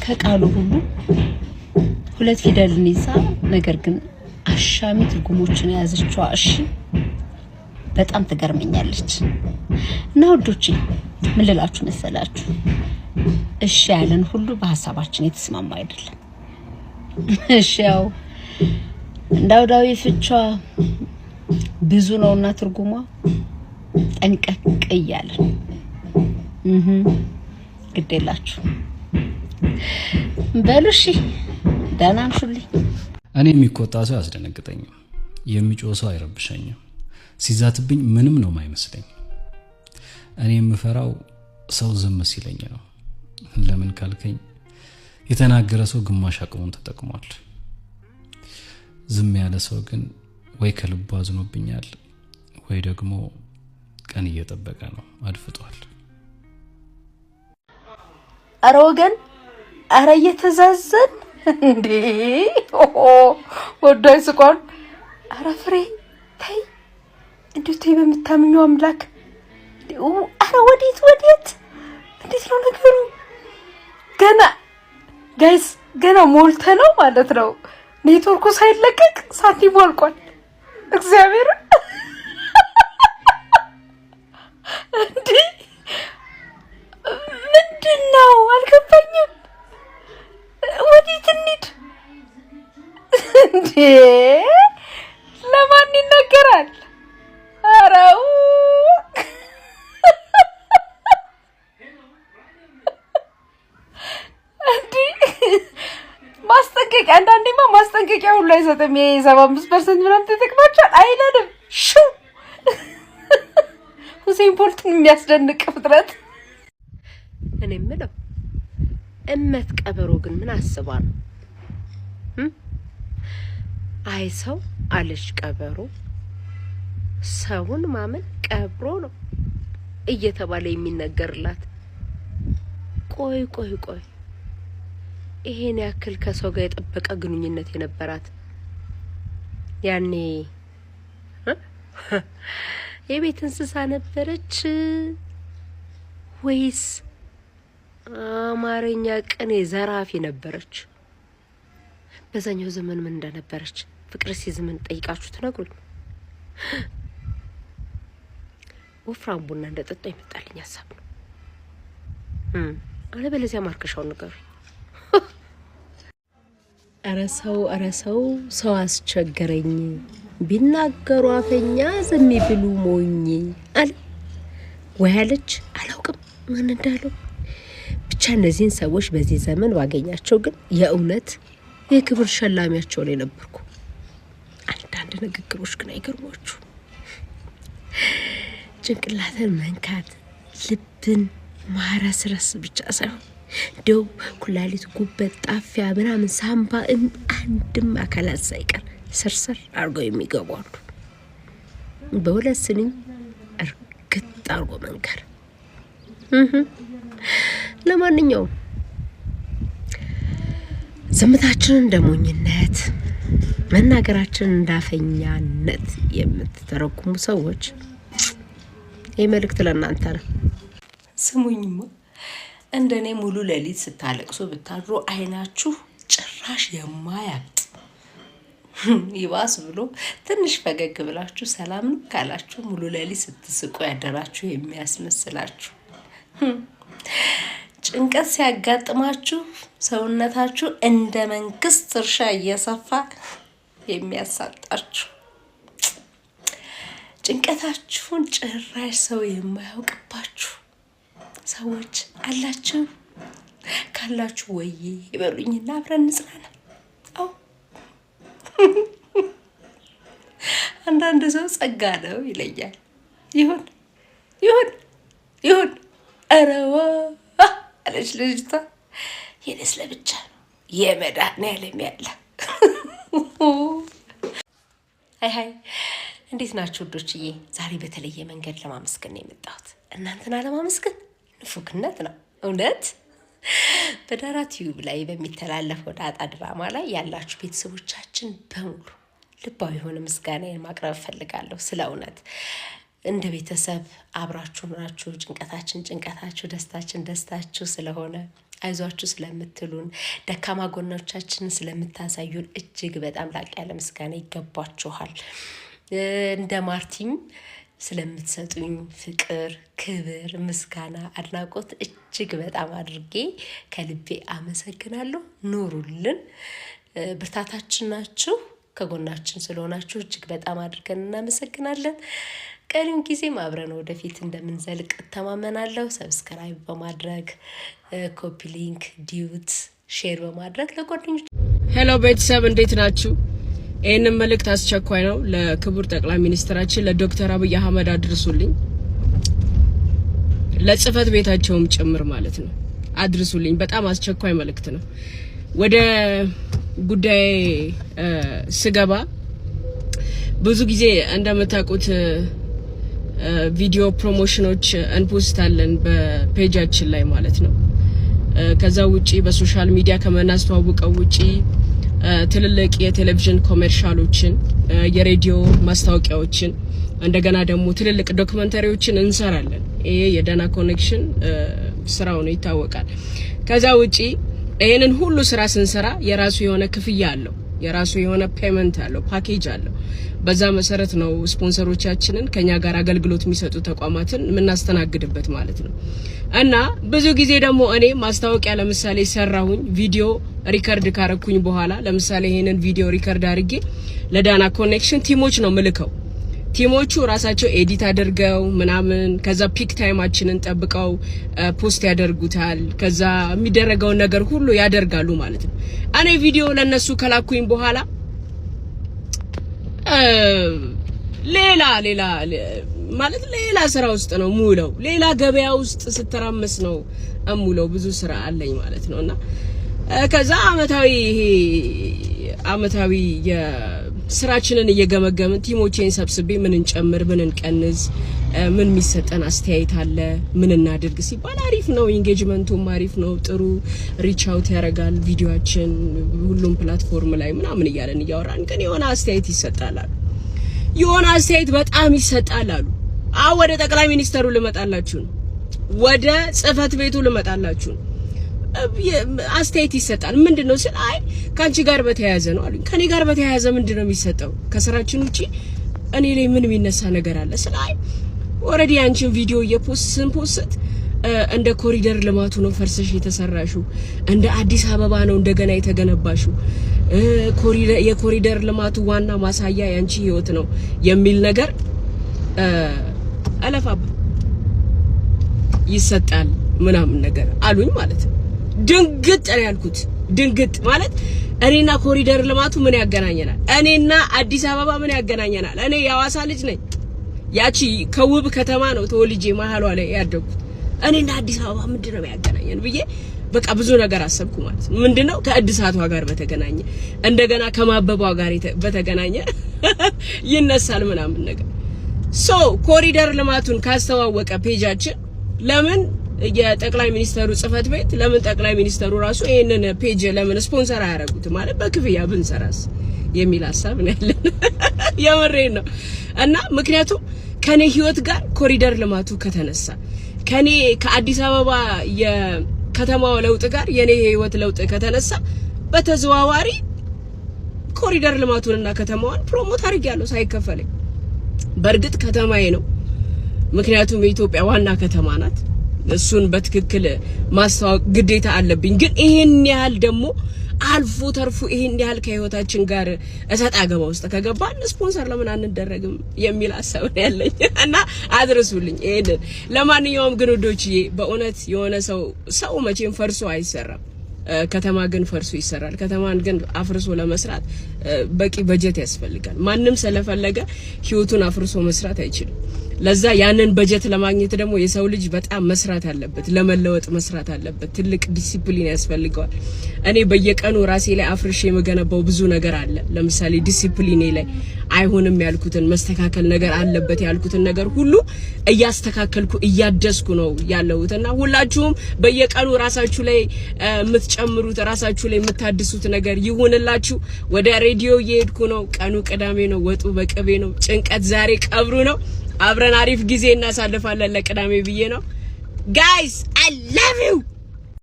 ከቃሉ ሁሉ ሁለት ፊደልን ይዛ ነገር ግን አሻሚ ትርጉሞችን የያዘችው እሺ በጣም ትገርመኛለች። እና ወዶቼ ምን ልላችሁ መሰላችሁ? እሺ ያለን ሁሉ በሐሳባችን የተስማማ አይደለም። እሺ ያው እንዳውዳዊ ፍቿ ብዙ ነውና ትርጉሟ ጠንቀቅ እያለ ግዴላችሁ በሉሽ ደህና አምሹልኝ። እኔ የሚቆጣ ሰው ያስደነግጠኛል፣ የሚጮህ ሰው አይረብሸኝም፣ ሲዛትብኝ ምንም ነው የማይመስለኝ። እኔ የምፈራው ሰው ዝም ሲለኝ ነው። ለምን ካልከኝ የተናገረ ሰው ግማሽ አቅሙን ተጠቅሟል። ዝም ያለ ሰው ግን ወይ ከልቡ አዝኖብኛል ወይ ደግሞ ቀን እየጠበቀ ነው አድፍጧል። አረ ወገን አረ እየተዛዘን እንዴ ወዳይ ስቋል። አረ ፍሬ ታይ እንዴት በምታምኘው አምላክ አረ ወዴት እንዴት ነው ነገሩ? ገና ጋይስ ገና ሞልተ ነው ማለት ነው። ኔትወርኩ ሳይለቀቅ ሳንቲም ወልቋል። እግዚአብሔር እንዴ ምንድነው አልገባኝም። ወዴት እንሂድ እንዴ? ለማን ይነገራል? አራው እንዴ ማስጠንቀቂያ አንዳንዴማ ማስጠንቀቂያ ሁሉ አይሰጥም። የ75% ምናምን ተጠቅማችኋል አይለንም። ሹ ሁሴን ቦልትን የሚያስደንቅ ፍጥረት። እኔ የምለው እመት ቀበሮ ግን ምን አስባ ነው? አይ ሰው አለች ቀበሮ ሰውን ማመን ቀብሮ ነው እየተባለ የሚነገርላት። ቆይ ይሄን ያክል ከሰው ጋር የጠበቀ ግንኙነት የነበራት ያኔ የቤት እንስሳ ነበረች ወይስ አማርኛ ቅኔ ዘራፊ ነበረች? በዛኛው ዘመን ምን እንደነበረች ፍቅር ሲዝምን ጠይቃችሁ ትነግሩኝ። ወፍራም ቡና እንደጠጣው ይመጣልኝ ሐሳብ ነው። አለበለዚያ ማርከሻውን ንገሩኝ። ኧረ ሰው አስቸገረኝ፣ ቢናገሩ አፈኛ ዝም ይብሉ ሞኝ አለ ወይ አለች። አላውቅም ምን እንዳለው ብቻ እነዚህን ሰዎች በዚህ ዘመን ባገኛቸው ግን የእውነት የክብር ሸላሚያቸው ላይ ነበርኩ። አንዳንድ ንግግሮች ግን አይገርሟችሁ? ጭንቅላትን መንካት ልብን ማረስረስ ብቻ ሳይሆን ደው ኩላሊት፣ ጉበት፣ ጣፊያ ምናምን ሳምባ አንድም አካላት ሳይቀር ስርስር አርገው የሚገባሉ። በሁለት ስንኝ እርግጥ አርጎ መንገር። ለማንኛውም ዝምታችንን እንደሞኝነት መናገራችንን እንዳፈኛነት የምትተረጉሙ ሰዎች የመልእክት ለእናንተ ነው። ስሙኝማ እንደኔ ሙሉ ሌሊት ስታለቅሱ ብታድሩ አይናችሁ ጭራሽ የማያብጥ ይባስ ብሎ ትንሽ ፈገግ ብላችሁ ሰላም ነው ካላችሁ ሙሉ ሌሊት ስትስቁ ያደራችሁ የሚያስመስላችሁ፣ ጭንቀት ሲያጋጥማችሁ ሰውነታችሁ እንደ መንግስት እርሻ እየሰፋ የሚያሳጣችሁ፣ ጭንቀታችሁን ጭራሽ ሰው የማያውቅባችሁ ሰዎች አላችሁ። ካላችሁ ወይ ይበሉኝና አብረን እንጽናና። አው አንዳንድ ሰው ጸጋ ነው ይለኛል። ይሁን አረዋ አለች ልጅቷ። የኔስ ለብቻ ነው የመድኃኒዓለም ያለ። አይ እንዴት ናችሁ ወዶችዬ? ዛሬ በተለየ መንገድ ለማመስገን ነው የመጣሁት። እናንተና ለማመስገን ንፉግነት ነው እውነት። በዳራ ቲዩብ ላይ በሚተላለፈው ዳጣ ድራማ ላይ ያላችሁ ቤተሰቦቻችን በሙሉ ልባዊ የሆነ ምስጋናዬን ማቅረብ ፈልጋለሁ። ስለ እውነት እንደ ቤተሰብ አብራችሁ ናችሁ። ጭንቀታችሁ፣ ደስታችሁ ስለሆነ አይዟችሁ ስለምትሉን ደካማ ጎናዎቻችንን ስለምታሳዩን እጅግ በጣም ላቅ ያለ ምስጋና ይገባችኋል። እንደ ማርቲም ስለምትሰጡኝ ፍቅር፣ ክብር፣ ምስጋና፣ አድናቆት እጅግ በጣም አድርጌ ከልቤ አመሰግናለሁ። ኑሩልን፣ ብርታታችን ናችሁ። ከጎናችን ስለሆናችሁ እጅግ በጣም አድርገን እናመሰግናለን። ቀሪውን ጊዜም አብረን ወደፊት እንደምንዘልቅ እተማመናለሁ። ሰብስክራይብ በማድረግ ኮፒ ሊንክ፣ ዲዩት፣ ሼር በማድረግ ለጓደኞች ሄሎ ቤተሰብ እንዴት ናችሁ? ይህንን መልእክት አስቸኳይ ነው ለክቡር ጠቅላይ ሚኒስትራችን ለዶክተር አብይ አህመድ አድርሱልኝ። ለጽህፈት ቤታቸውም ጭምር ማለት ነው አድርሱልኝ። በጣም አስቸኳይ መልእክት ነው። ወደ ጉዳይ ስገባ ብዙ ጊዜ እንደምታውቁት ቪዲዮ ፕሮሞሽኖች እንፖስታለን በፔጃችን ላይ ማለት ነው። ከዛ ውጪ በሶሻል ሚዲያ ከመናስተዋወቀው ውጪ ትልልቅ የቴሌቪዥን ኮሜርሻሎችን፣ የሬዲዮ ማስታወቂያዎችን እንደገና ደግሞ ትልልቅ ዶክመንተሪዎችን እንሰራለን። ይሄ የዳና ኮኔክሽን ስራው ነው ይታወቃል። ከዛ ውጪ ይሄንን ሁሉ ስራ ስንሰራ የራሱ የሆነ ክፍያ አለው፣ የራሱ የሆነ ፔመንት አለው፣ ፓኬጅ አለው። በዛ መሰረት ነው ስፖንሰሮቻችንን ከኛ ጋር አገልግሎት የሚሰጡ ተቋማትን የምናስተናግድበት ማለት ነው። እና ብዙ ጊዜ ደግሞ እኔ ማስታወቂያ ለምሳሌ ሰራሁኝ ቪዲዮ ሪከርድ ካረኩኝ በኋላ ለምሳሌ ይሄንን ቪዲዮ ሪከርድ አድርጌ ለዳና ኮኔክሽን ቲሞች ነው ምልከው። ቲሞቹ ራሳቸው ኤዲት አድርገው ምናምን ከዛ ፒክ ታይማችንን ጠብቀው ፖስት ያደርጉታል። ከዛ የሚደረገውን ነገር ሁሉ ያደርጋሉ ማለት ነው። እኔ ቪዲዮ ለነሱ ከላኩኝ በኋላ ሌላ ማለት ሌላ ስራ ውስጥ ነው ሙለው፣ ሌላ ገበያ ውስጥ ስተራመስ ነው ሙለው። ብዙ ስራ አለኝ ማለት ነውና ከዛ አመታዊ የስራችንን እየገመገምን ቲሞቼን ሰብስቤ ምን እንጨምር፣ ምን እንቀንስ፣ ምን የሚሰጠን አስተያየት አለ፣ ምን እናድርግ ሲባል አሪፍ ነው፣ ኢንጌጅመንቱም አሪፍ ነው፣ ጥሩ ሪች አውት ያደርጋል ቪዲዮአችን ሁሉም ፕላትፎርም ላይ ምናምን እያለን እያወራን ግን የሆነ አስተያየት ይሰጣል አሉ። የሆነ አስተያየት በጣም ይሰጣል አሉ። ወደ ጠቅላይ ሚኒስተሩ ልመጣላችሁ ነው፣ ወደ ጽህፈት ቤቱ ልመጣላችሁ ነው። አስተያየት ይሰጣል። ምንድነው ስል ካንቺ ጋር በተያያዘ ነው አሉኝ። ከኔ ጋር በተያያዘ ምንድነው የሚሰጠው? ከስራችን ውጪ እኔ ላይ ምን የሚነሳ ነገር አለ ስል ኦሬዲ አንቺን ቪዲዮ ስንፖስት እንደ ኮሪደር ልማቱ ነው ፈርሰሽ የተሰራሽው፣ እንደ አዲስ አበባ ነው እንደገና የተገነባሽው፣ የኮሪደር ልማቱ ዋና ማሳያ ያንቺ ህይወት ነው የሚል ነገር አለፋብ ይሰጣል ምናምን ነገር አሉኝ ማለት ነው። ድንግጥ ነው ያልኩት። ድንግጥ ማለት እኔና ኮሪደር ልማቱ ምን ያገናኘናል? እኔና አዲስ አበባ ምን ያገናኘናል? እኔ የሐዋሳ ልጅ ነኝ። ያቺ ከውብ ከተማ ነው ተወልጄ መሀሏ ላይ ያደግኩት። እኔና አዲስ አበባ ምንድነው ያገናኘን ብዬ በቃ ብዙ ነገር አሰብኩ ማለት ነው። ምንድነው ከእድሳቷ ጋር በተገናኘ እንደገና ከማበቧ ጋር በተገናኘ ይነሳል ምናምን ነገር። ኮሪደር ልማቱን ካስተዋወቀ ፔጃችን ለምን የጠቅላይ ሚኒስተሩ ጽህፈት ቤት ለምን ጠቅላይ ሚኒስተሩ ራሱ ይሄንን ፔጅ ለምን ስፖንሰር አያደርጉት ማለት በክፍያ ብንሰራስ የሚል ሐሳብ ነው ያለን። የምሬን ነው። እና ምክንያቱም ከኔ ህይወት ጋር ኮሪደር ልማቱ ከተነሳ ከኔ ከአዲስ አበባ የከተማው ለውጥ ጋር የኔ ህይወት ለውጥ ከተነሳ በተዘዋዋሪ ኮሪደር ልማቱንና ከተማዋን ፕሮሞት አድርጌያለሁ ሳይከፈለኝ። በእርግጥ ከተማዬ ነው፣ ምክንያቱም የኢትዮጵያ ዋና ከተማ ናት። እሱን በትክክል ማስተዋወቅ ግዴታ አለብኝ። ግን ይሄን ያህል ደግሞ አልፎ ተርፎ ይሄን ያህል ከህይወታችን ጋር እሰጥ አገባ ውስጥ ከገባን ስፖንሰር ለምን አንደረግም የሚል ሐሳብ ነው ያለኝ እና አድርሱልኝ ይሄንን። ለማንኛውም ግን ወዶችዬ በእውነት የሆነ ሰው መቼም ፈርሶ አይሰራም። ከተማ ግን ፈርሶ ይሰራል። ከተማን ግን አፍርሶ ለመስራት በቂ በጀት ያስፈልጋል። ማንም ስለፈለገ ህይወቱን አፍርሶ መስራት አይችልም። ለዛ ያንን በጀት ለማግኘት ደግሞ የሰው ልጅ በጣም መስራት አለበት፣ ለመለወጥ መስራት አለበት። ትልቅ ዲሲፕሊን ያስፈልገዋል። እኔ በየቀኑ ራሴ ላይ አፍርሼ የምገነባው ብዙ ነገር አለ። ለምሳሌ ዲሲፕሊኔ ላይ አይሆንም ያልኩትን መስተካከል ነገር አለበት ያልኩትን ነገር ሁሉ እያስተካከልኩ እያደስኩ ነው ያለሁትና ሁላችሁም በየቀኑ ራሳችሁ ላይ የምትጨምሩት ራሳችሁ ላይ የምታድሱት ነገር ይሁንላችሁ። ወደ ሬዲዮ እየሄድኩ ነው። ቀኑ ቅዳሜ ነው፣ ወጡ በቅቤ ነው። ጭንቀት ዛሬ ቀብሩ ነው። አብረን አሪፍ ጊዜ እናሳልፋለን ለቅዳሜ ብዬ ነው። ጋይስ አይ ላቭ ዩ